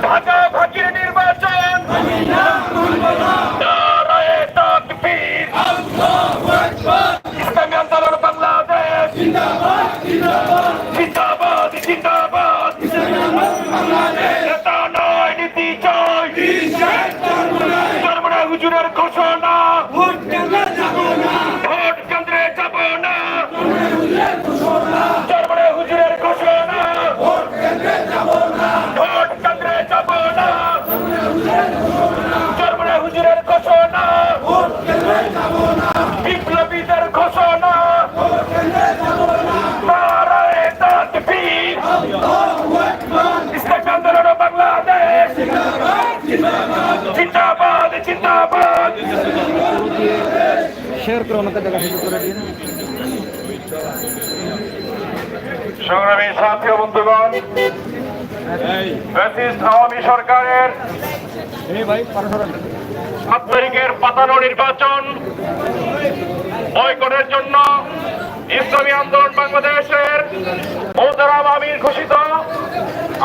ভাগাভাগির নির্বাচন, নারায়ে তাকবীর, ইসলামী আন্দোলন বাংলাদেশ জিন্দাবাদ জিন্দাবাদ, নেতা নয় নীতি চাই, চরমোনাই হুজুরের ঘোষণা, ভোট কেন্দ্রে যাব না, চরমোনাই হুজুরের ঘোষণা, ভোট কেন্দ্রে যাব না, চরমোনাই হুজুরের ঘোষণা, বিপ্লবীদের ঘোষণা, নারায়ে তাকবীর, ইসলামী আন্দোলন বাংলাদেশ জিন্দাবাদ জিন্দাবাদ। শেয়ার করে আমাকে দেখা শুরু করে দিন। সংগ্রামী সাথী ও বন্ধুগণ, ফ্যাসিস্ট আওয়ামী সরকারের 7 তারিখের পাতানো নির্বাচন বয়কটের জন্য ইসলামী আন্দোলন বাংলাদেশের মোহতারাম আমির ঘোষিত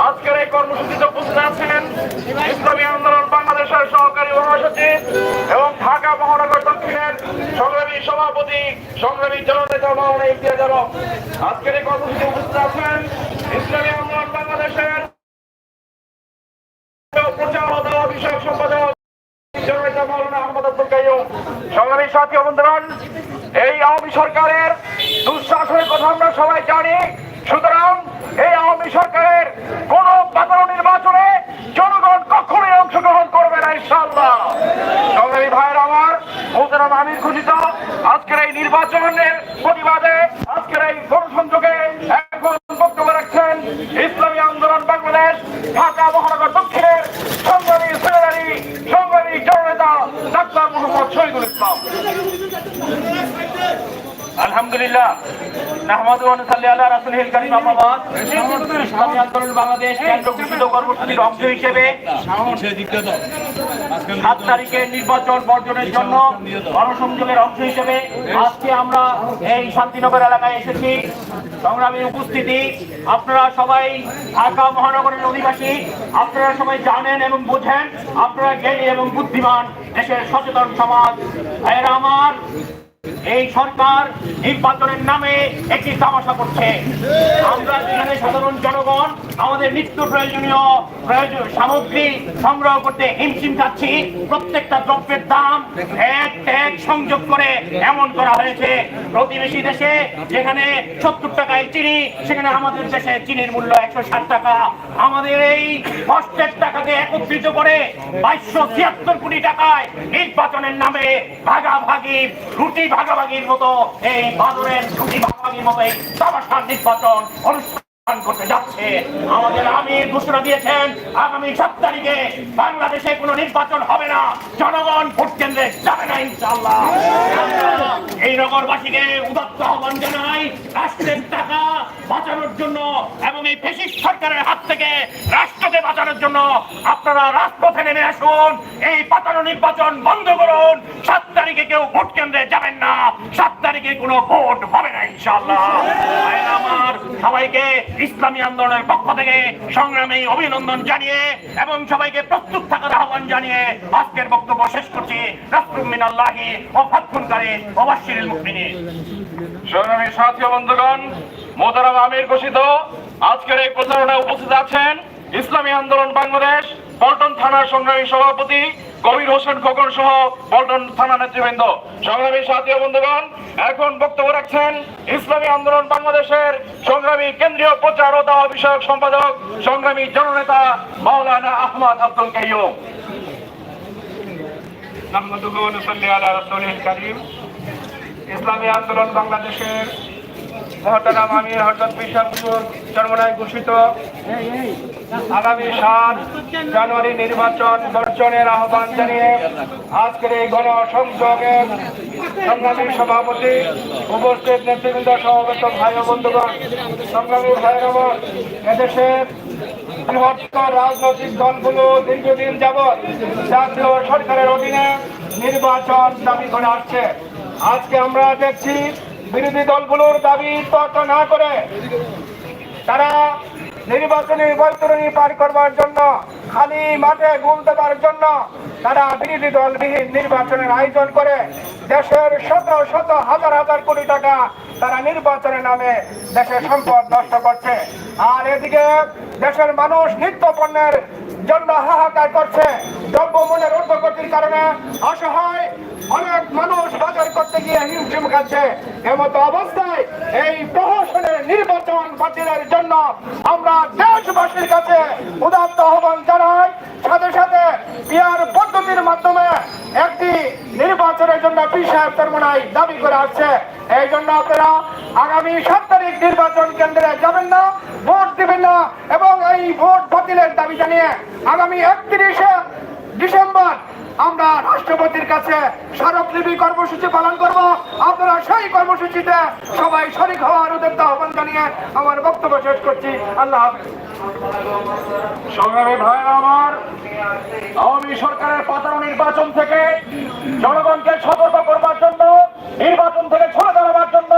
আজকের এই কর্মসূচিতে উপস্থিত আছেন ইসলামী আন্দোলন বাংলাদেশের সহকারী মহাসচিব এবং ঢাকা মহানগর দক্ষিণের সংগ্রামী সভাপতি সংগ্রামী জননেতা মাওলানা ইমতিয়াজ আলম। আজকের এই কর্মসূচিতে উপস্থিত আছেন ইসলামী আন্দোলন বাংলাদেশের প্রচার ও দাওয়া বিষয়ক সম্পাদক জননেতা মাওলানা আহমদ আব্দুল কাইয়ুম। সংগ্রামী সাথী ও বন্ধুগণ, এই আওয়ামী সরকারের দুঃশাসনের কথা আমরা সবাই জানি। সুতরাং এই আওয়ামী সরকারের কোন পাতানো নির্বাচনে জনগণ কখনোই অংশগ্রহণ করবে না ইনশাআল্লাহ। সংগ্রামী ভাইয়েরা আমার, মোহতারাম আমির ঘোষিত আজকের এই নির্বাচনের প্রতিবাদে আজকের এই গণসংযোগে এখন বক্তব্য রাখছেন ইসলামী আন্দোলন বাংলাদেশ ঢাকা মহানগর দক্ষিণের সংগ্রামী সেক্রেটারি সংগ্রামী জননেতা ডাক্তার মোহাম্মদ শহীদুল ইসলাম। আলহামদুলিল্লাহ, নাহমাদু ওয়া নুসাল্লি আলা রাসূলিল কারীম। আম্মা বাদ। ইসলামী আন্দোলন বাংলাদেশ কেন্দ্র ঘোষিত কর্মসূচির অংশ হিসেবে 7 তারিখের নির্বাচন বর্জনের জন্য গণসংযোগের অংশ হিসেবে আজকে আমরা এই শান্তিনগর এলাকায় এসেছি। সংগ্রামী উপস্থিতি, আপনারা সবাই ঢাকা মহানগরের অধিবাসী, আপনারা সবাই জানেন এবং বোঝেন, আপনারা জ্ঞানী এবং বুদ্ধিমান দেশের সচেতন সমাজ। এরা আমার এই সরকার নির্বাচনের নামে একটি তামাশা করছে। আমরা যেখানে সাধারণ জনগণ আমাদের নিত্য প্রয়োজনীয় সামগ্রী সংগ্রহ করতে হিমশিম খাচ্ছি, প্রত্যেকটা দ্রব্যের দাম ট্যাগ সংযোগ করে এমন করা হয়েছে। প্রতিবেশী দেশে যেখানে 70 টাকায় চিনি, সেখানে আমাদের দেশে চিনির মূল্য 160 টাকা। আমাদের এই কষ্টের টাকাকে একত্রিত করে 2276 কোটি টাকায় নির্বাচনের নামে ভাগাভাগি রুটি ভাগাভাগির মতো এই বাদরের রুটি ভাগাভাগির মতো এই তামাশার নির্বাচন অনুষ্ঠান করতে যাচ্ছে। আমাদের আমির ঘোষণা দিয়েছেন আগামী 7 তারিখে বাংলাদেশে কোনো নির্বাচন হবে না, জনগণ ভোট কেন্দ্রে যাবে না ইনশাআল্লাহ। এই নগরবাসীকে উদাত্ত আহ্বান জানাই, রাষ্ট্রের টাকা বাঁচানোর জন্য এবং এই ফ্যাসিস্ট সরকারের হাত থেকে রাষ্ট্রকে বাঁচানোর জন্য আপনারা রাজপথে নেমে আসুন। এই পাতানো নির্বাচন বন্ধ করুন। 7 তারিখে কেউ ভোট কেন্দ্রে যাবেন না, 7 তারিখে কোনো ভোট হবে না ইনশাআল্লাহ। আমার সবাইকে ইসলামী আন্দোলনের পক্ষ থেকে সংগ্রামী অভিনন্দন জানিয়ে এবং সবাইকে প্রস্তুত থাকার আহ্বান জানিয়ে আজকের বক্তব্য শেষ করছি। রাসূলুম মিনাল্লাহি ওয়া ফাতহুন কারীম ওয়া বাশশিরিল মুমিনিন। সংগ্রামী সাথী ও বন্ধুগণ, মোহতারাম আমির ঘোষিত আজকের এই প্রচারণায় উপস্থিত আছেন ইসলামী আন্দোলন বাংলাদেশ পল্টন থানার সংগ্রামী সভাপতি কবির হোসেন খোকন সহ পল্টন থানা নেতৃবৃন্দ। সংগ্রামী সাথী ও বন্ধুগণ, এখন বক্তব্য রাখছেন ইসলামী আন্দোলন বাংলাদেশের সংগ্রামী কেন্দ্রীয় প্রচার ও দাওয়া বিষয়ক সম্পাদক সংগ্রামী জননেতা মাওলানা আহমদ আব্দুল কাইয়ুম। নাহমাদুহু ওয়া নুসাল্লি আলা রাসূলিল কারীম। ইসলামী আন্দোলন বাংলাদেশের মোহতারাম আমির হযরত পীর সাহেব হুজুর চরমোনাই ঘোষিত আগামী 7 জানুয়ারি নির্বাচন বর্জনের আহ্বান জানিয়ে আজকের এই গণসংযোগের সংগ্রামী সভাপতি, উপস্থিত নেতৃবৃন্দ, সমবেত ভাই ও বন্ধুগণ, সংগ্রামী ভাইয়ের এদেশের বৃহত্তর রাজনৈতিক দলগুলো দীর্ঘদিন যাবৎ জাতীয় সরকারের অধীনে নির্বাচন দাবি করে আসছে। আজকে আমরা দেখছি বিরোধী দলগুলোর দাবি তোয়াক্কা না করে তারা নির্বাচনী বৈতরণী পার করবার জন্য, খালি মাঠে গোল দেবার জন্য তারা বিরোধী দলবিহীন নির্বাচনের আয়োজন করে দেশের শত শত হাজার হাজার কোটি টাকা তারা নির্বাচনের নামে দেশের সম্পদ নষ্ট করছে। আর এদিকে দেশের মানুষ নিত্য পণ্যের জন্য হাহাকার করছে। দ্রব্যমূল্যের ঊর্ধ্বগতির কারণে অসহায় অনেক মানুষ বাজার করতে গিয়ে হিমশিম খাচ্ছে। এমতো অবস্থায় এই প্রহসনের নির্বাচন বাতিলের জন্য আমরা দেশবাসীর কাছে উদাত্ত আহ্বান জানাই। সাথে সাথে পিআর পদ্ধতির মাধ্যমে একটি নির্বাচনের জন্য পিসাব চরমনাই দাবি করে আসছে। এই জন্য আপনারা আগামী 7 তারিখ নির্বাচন কেন্দ্রে যাবেন না, ভোট দিবেন না এবং এই ভোট বাতিলের দাবি জানিয়ে আগামী 31শে ডিসেম্বর আমরা রাষ্ট্রপতির কাছে স্মারকলিপি কর্মসূচি পালন করব। আপনারা সেই কর্মসূচিতে সবাই শরীক হওয়ার উদ্যোক্তা আহ্বান জানিয়ে আমার বক্তব্য শেষ করছি। আল্লাহ হাফেজ। সংগ্রামী ভাইরা আমার, আওয়ামী সরকারের পাতানো নির্বাচন থেকে জনগণকে সতর্ক করবার জন্য, নির্বাচন থেকে সরে দাঁড়াবার জন্য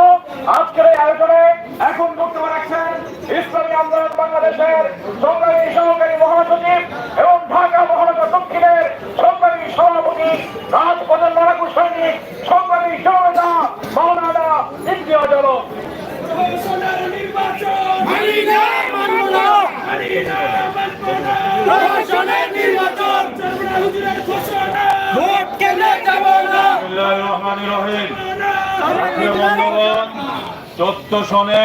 আজকের এই আয়োজনে এখন বক্তব্য রাখছেন ইসলামী আন্দোলন বাংলাদেশের সংগ্রামী সহকারী মহাসচিব এবং ঢাকা মহানগর দক্ষিণের সংগ্রামী সভাপতি রাজপথের লড়াকু সৈনিক সংগ্রামী জনতা মাওলানা ইমতিয়াজ আলম। চোদ্দ সনে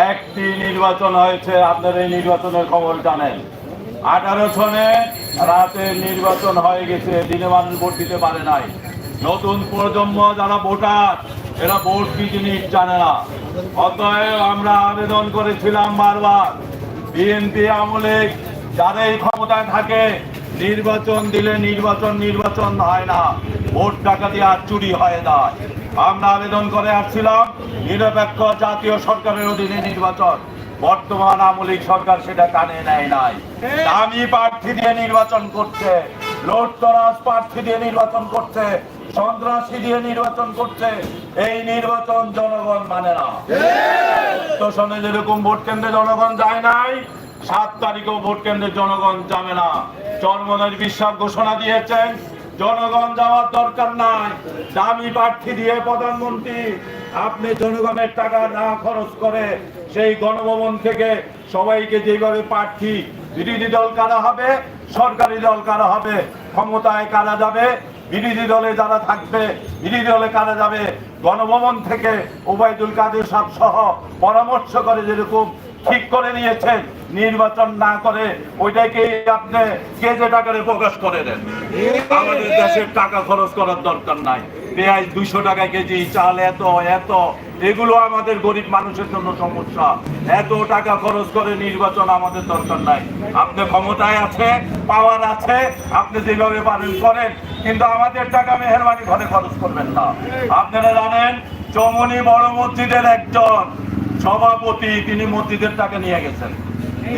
একটি নির্বাচন হয়েছে, আপনারা এই নির্বাচনের খবর জানেন। 18 সনে রাতে নির্বাচন হয়ে গেছে, দিনে মানুষ ভোট দিতে পারে নাই। নতুন প্রজন্ম যারা ভোটার, এরা ভোট কি জিনিস জানে না। অতএব আমরা আবেদন করেছিলাম বারবার, বিএনপি আমলে যারা এই ক্ষমতায় থাকে নির্বাচন দিলে নির্বাচন হয় না, ভোট ডাকাতি আর চুরি হয়ে যায়। আমরা আবেদন করে আসছিলাম নিরপেক্ষ জাতীয় সরকারের অধীনে নির্বাচন। বর্তমান আমলিক সরকার সেটা কানে নেয় নাই। দামি প্রার্থী দিয়ে নির্বাচন করছে, লোটতরাজ প্রার্থী দিয়ে নির্বাচন করছে, সন্ত্রাসী দিয়ে নির্বাচন করছে। এই নির্বাচন জনগণ মানে না। সনে যেরকম ভোট কেন্দ্রে জনগণ যায় নাই, 7 তারিখেও ভোট কেন্দ্রে জনগণ যাবে না। চরমনের বিশ্বাস ঘোষণা দিয়েছেন, জনগণ যাওয়ার দরকার নাই। দামি প্রার্থী দিয়ে প্রধানমন্ত্রী আপনি জনগণের টাকা না খরচ করে সেই গণভবন থেকে সবাইকে যেভাবে প্রার্থী, বিরোধী দল কারা হবে, সরকারি দল কারা হবে, ক্ষমতায় কারা যাবে, বিরোধী দলে যারা থাকবে বিরোধী দলে কারা যাবে, গণভবন থেকে ওবায়দুল কাদের সাহেব সহ পরামর্শ করে যেরকম ঠিক করে নিয়েছেন, নির্বাচন না করে ওইটাকে আপনি গেজেট আকারে প্রকাশ করে দেন। আমাদের দেশের টাকা খরচ করার দরকার নাই। পেঁয়াজ 200 টাকা কেজি, চাল এত, এগুলো আমাদের গরিব মানুষের জন্য সমস্যা। এত টাকা খরচ করে নির্বাচন আমাদের দরকার নাই। আপনি ক্ষমতায় আছে, পাওয়ার আছে, আপনি যেভাবে পারেন করেন, কিন্তু আমাদের টাকা মেহেরবানি ঘরে খরচ করবেন না। আপনারা জানেন চৌমনি বড় মসজিদের একজন সভাপতি, তিনি মসজিদের টাকা নিয়ে গেছেন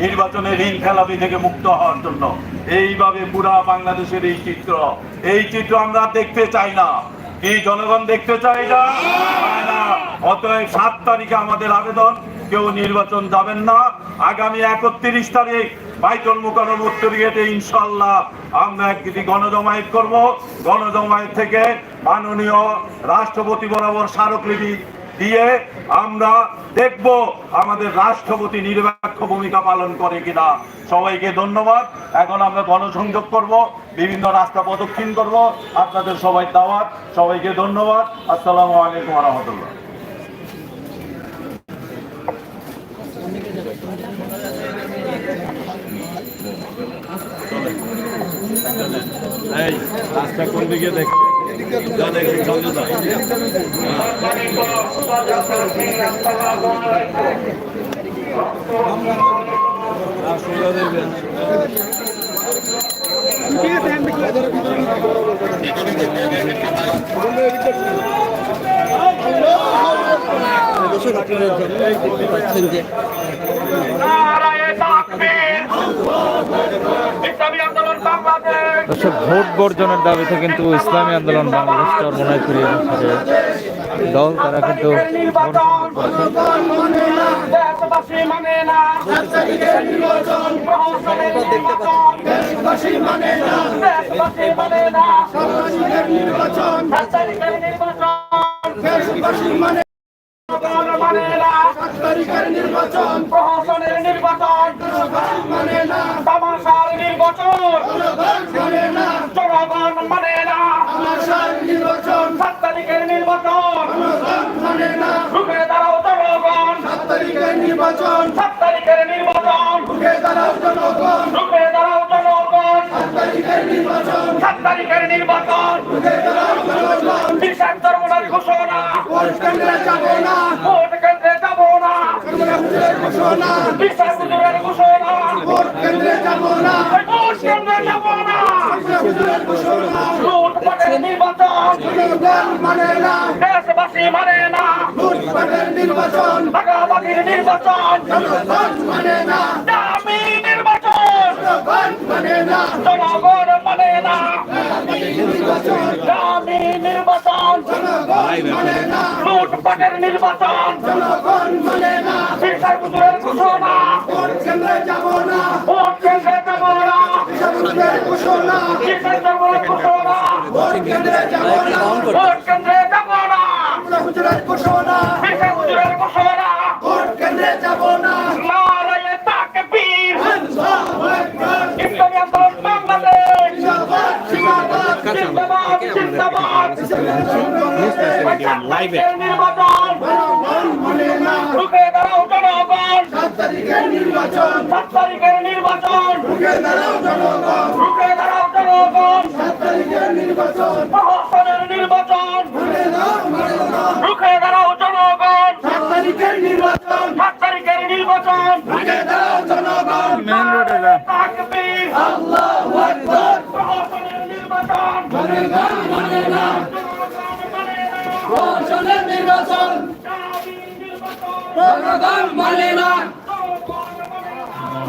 নির্বাচনে ঋণ খেলাপি থেকে মুক্ত হওয়ার জন্য। এইভাবে পুরা বাংলাদেশের এই চিত্র আমরা দেখতে চাই না। এই জনগণ দেখতে চাই না। অতএব 7 তারিখে আমাদের আবেদন, কেউ নির্বাচন যাবেন না। আগামী 31 তারিখ বাইতুল মুকাররম উত্তর গেটে ইনশাআল্লাহ আমরা একটি গণজমায়েত করব। গণজমায়েত থেকে মাননীয় রাষ্ট্রপতি বরাবর স্মারকলিপি দিয়ে আমরা দেখব আমাদের রাষ্ট্রপতি নিরপেক্ষ ভূমিকা পালন করে কিনা। সবাইকে ধন্যবাদ। এখন আমরা গণসংযোগ করব, বিভিন্ন রাস্তা প্রদক্ষিণ করব। আপনাদের সবাই দাওয়াত, সবাইকে ধন্যবাদ। আসসালামু আলাইকুম ওয়া রাহমাতুল্লাহ। এই রাস্তা কোন দিকে দেখে ভোট বর্জনের দাবিতে কিন্তু ইসলামী আন্দোলন বাংলাদেশ চরমনাই দল তারা কিন্তু দেশবাসী মানে না 7 তারিখের নির্বাচন প্রহসনের নির্বাচন দেশবাসী মানে না দেশবাসী মানে না সর্বশেষের নির্বাচন 7 তারিখের নির্বাচন দেশবাসী মানে মানে না 7 তারিখের নির্বাচন প্রহসনের নির্বাচন মানে না তামাশার নির্বাচন মানে না জনগণ মানে না তামাশার নির্বাচন 7 তারিখের নির্বাচন মানে না রুখে দাঁড়াও জনগণ 7 তারিখের নির্বাচন 7 তারিখের নির্বাচন রুখে দাঁড়াও জনগণ রুখে দাঁড়াও জনগণ 7 তারিখের নির্বাচন 7 তারিখের নির্বাচন রুখে দাঁড়াও জনগণ বিশাল ধর্মনার ঘোষণা ভোট কেন্দ্রে যাব না ভোট কেন্দ্রে যাব না ঘোষণা বিশাল হুজুরের ঘোষণা ভোট কেন্দ্রে যাব না ভোট কেন্দ্রে যাব না ঘোষণা লুটপাটের নির্বাচন জনগণ মানে না দেশবাসী মানে না লুটপাটের নির্বাচন ভাগাভাগির নির্বাচন জনগণ মানে না দামি নির্বাচন জনগণ মানে না জনগণ মানে না দামি নির্বাচন জনগণ মানে না লুটপাটের নির্বাচন জনগণ মানে না বিশাল হুজুরের ঘোষণা ভোট কেন্দ্রে যাব না ভোট কেন্দ্রে যাব না বিশাল হুজুরের ঘোষণা বিশাল ধর্মের ঘোষণা ভোট কেন্দ্রে যাব না ভোট কেন্দ্রে যাব না বিশাল হুজুরের ঘোষণা বিশাল হুজুরের ঘোষণা ভোট কেন্দ্রে যাব না নারায়ে তাকবীর আল্লাহু আকবার ইসলামী আন্দোলন বাংলাদেশ জিন্দাবাদ জিন্দাবাদ জিন্দাবাদ লাইভে নির্বাচন মানে না রুখে দাঁড়াও জনগণ 7 তারিখের নির্বাচন 7 তারিখের নির্বাচন রুখে দাঁড়াও জনগণ রুখে দাঁড়াও জনগণ 7 তারিখের নির্বাচন প্রহসনের নির্বাচন রুখে দাঁড়াও জনগণ 7 তারিখের নির্বাচন 7 তারিখের নির্বাচন রুখে দাঁড়াও জনগণ মেন রোডে যা তাকবীর আল্লাহু আকবার প্রহসনের নির্বাচন মানে না প্রহসনের নির্বাচন জনগণ মানে না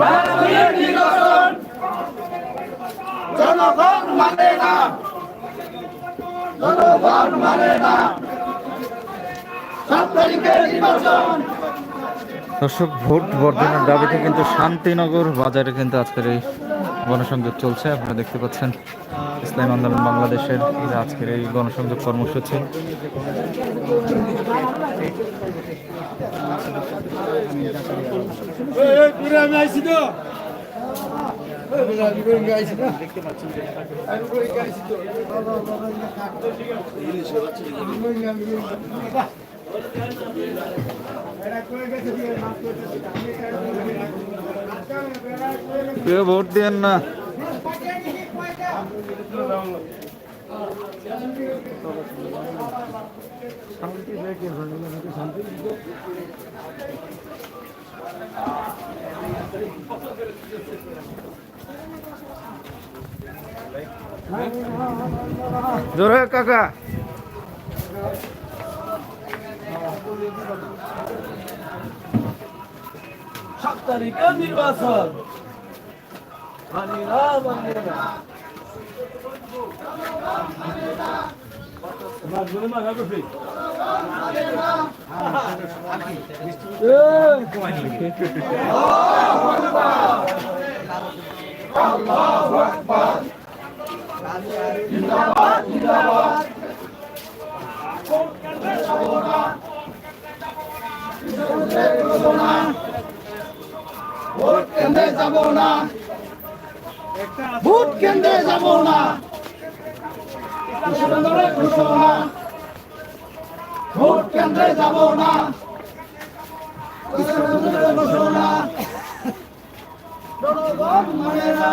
ভারতের নির্বাচন জনগণ মানে না জনগণ মানে না 7 তারিখের নির্বাচন। দর্শক, ভোট বর্জনের দাবিতে কিন্তু শান্তিনগর বাজারে কিন্তু আজকের এই গণসংযোগ চলছে। আপনারা দেখতে পাচ্ছেন ইসলামী আন্দোলন বাংলাদেশের আজকের এই গণসংযোগ কর্মসূচি। কেউ ভোট দেন না। জোরে কাকা। 7 তারিখের নির্বাচন মানি না মানি না আল্লাহু আকবার জিন্দাবাদ জিন্দাবাদ ভোট কেন্দ্রে যাব না ভোট কেন্দ্রে যাব না ভোট কেন্দ্রে যাব না ঘোষণা ভোট কেন্দ্রে যাব না ঘোষণা জনগণ মানে না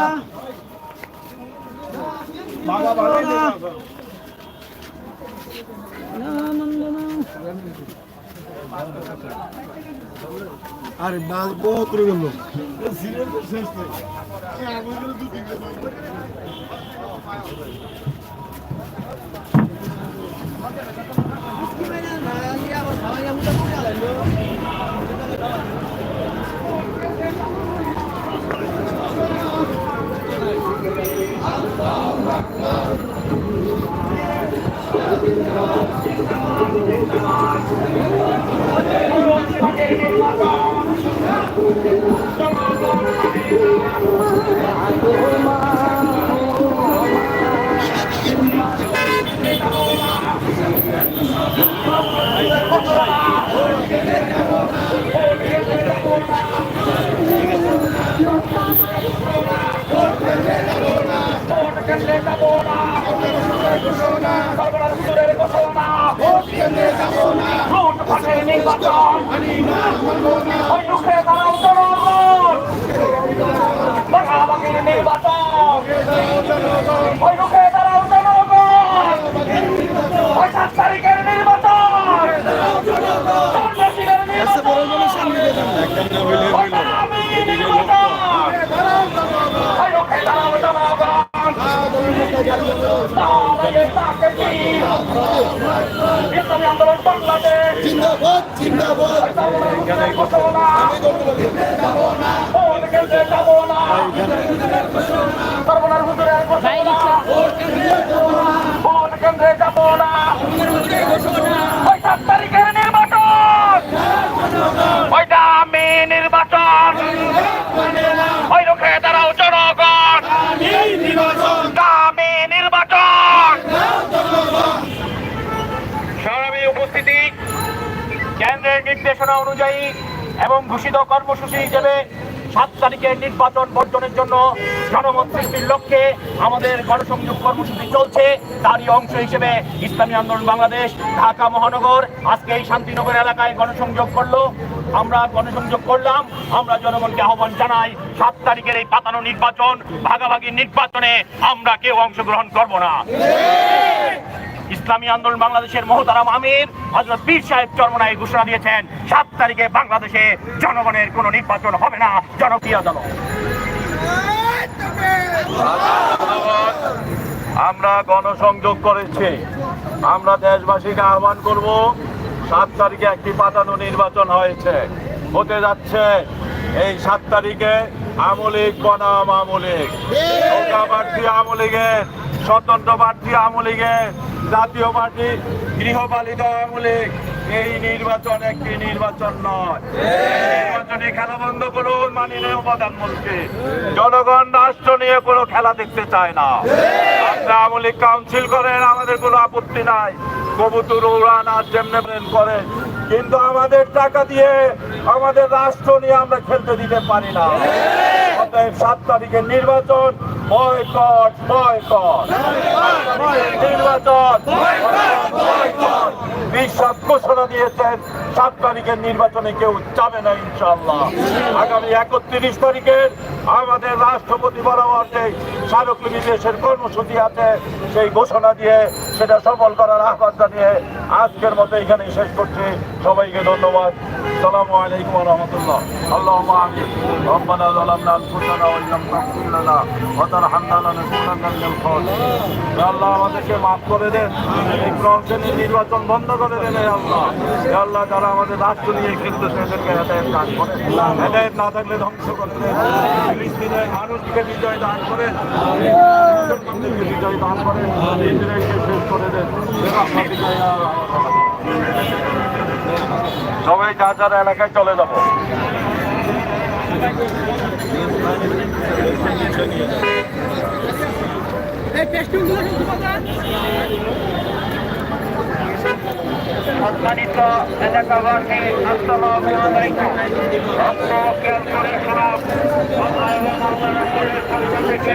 আরে মাছ বহুত করে গেল Allahu Akbar ওই রুখে দাঁড়াও জনগণ, ভাগাভাগির নির্বাচন, ওই রুখে দাঁড়াও জনগণ, ওই 7 তারিখের নির্বাচন, সন্ন্যাসীদের নির্বাচন, ওই দামি নির্বাচন, ওই রুখে দাঁড়াও জনগণ, ইসলামী আন্দোলন বাংলাদেশ জিন্দাবাদ জিন্দাবাদ ভোট কেন্দ্রে যাবো না, সর্বনাশ হুজুরের ঘোষণা, ভোট কেন্দ্রে যাবো না, ওই 7 তারিখের নির্বাচন, ওই দামি নির্বাচন, ওই রুখে দাঁড়াও জনগণ, দামি নির্বাচন। সংগ্রামী উপস্থিতি, কেন্দ্রের নির্দেশনা অনুযায়ী এবং ঘোষিত কর্মসূচি হিসেবে 7 তারিখের নির্বাচন বর্জনের জন্য জনমত সৃষ্টির লক্ষ্যে আমাদের গণসংযোগ কর্মসূচি চলছে। তারই অংশ হিসেবে ইসলামী আন্দোলন বাংলাদেশ ঢাকা মহানগর আজকে এই শান্তিনগর এলাকায় গণসংযোগ করলো। আমরা গণসংযোগ করলাম। আমরা জনগণকে আহ্বান জানাই, 7 তারিখের এই পাতানো নির্বাচন, ভাগাভাগি নির্বাচনে আমরা কেউ অংশগ্রহণ করব না। ইসলামী আন্দোলন বাংলাদেশের মহতারাম আমির হযরত পীর সাহেব চরমনাই ঘোষণা দিয়েছেন, 7 তারিখে বাংলাদেশে জনগণের কোনো নির্বাচন হবে না। জনপ্রিয় দল, আমরা গণসংযোগ করেছি। আমরা দেশবাসীকে আহ্বান করব, 7 তারিখে একটি পাতানো নির্বাচন হতে যাচ্ছে। এই 7 তারিখে আমলিগ বনাম আমলিগ, নৌকা প্রার্থী আমলিগের, স্বতন্ত্র প্রার্থী আমলিগের, জাতীয় পার্টি গৃহপালিত আমলিগ। এই নির্বাচন একটি নির্বাচন নয়। নির্বাচনে খেলা বন্ধ করুন মাননীয় প্রধানমন্ত্রী। জনগণ রাষ্ট্র নিয়ে কোনো খেলা দেখতে চায় না। আমরা আমলিগ কাউন্সিল করেন, আমাদের কোনো আপত্তি নাই। কবুতর উড়ান আর যেমনে করেন, কিন্তু আমাদের টাকা দিয়ে আমাদের রাষ্ট্র নিয়ে আমরা খেলতে দিতে পারি না। অতএব 7 তারিখের নির্বাচন বয়কট, বয়কট নির্বাচন, বিশ্বাস ঘোষণা দিয়েছেন 7 তারিখের নির্বাচনে কেউ যাবে না ইনশাআল্লাহ। আগামী 31 তারিখের আমাদের রাষ্ট্রপতি বরাবর যে স্মারকলিপি দেশের কর্মসূচি আছে, সেই ঘোষণা দিয়ে সেটা সফল করার আহ্বান জানিয়ে আজকের মতো এখানেই শেষ করছি। সবাইকে ধন্যবাদ। আসসালামু আলাইকুম ওয়া রাহমাতুল্লাহ। আল্লাহুম্মা আমিন। রব্বানা যালামনা আনফুসানা ওয়া ইল্লাম তাগফির লানা ওয়া তারহামনা লানাকুনান্না মিনাল খাসিরিন। হে আল্লাহ, আমাদেরকে মাফ করে দেন। এই প্রহসনের নির্বাচন বন্ধ করে দেন হে আল্লাহ। হে আল্লাহ, যারা আমাদের রাষ্ট্র নিয়ে খেলতেছে এদেরকে হেদায়েত দান করেন। হেদায়েত না থাকলে ধ্বংস করে দেন। ফিলিস্তিনের মানুষকে বিজয় দান করেন, মুসলমানদেরকে বিজয় দান করেন, ইসরায়েলকে শেষ করে দেন। সবাই যা যার এলাকায় চলে যাবো। সম্মানিত এলাকাবাসী, আসসালামু আলাইকুম। আপনারা খেয়াল করে শুনুন, আল্লাহ এবং আল্লাহর রাসূলের পক্ষ থেকে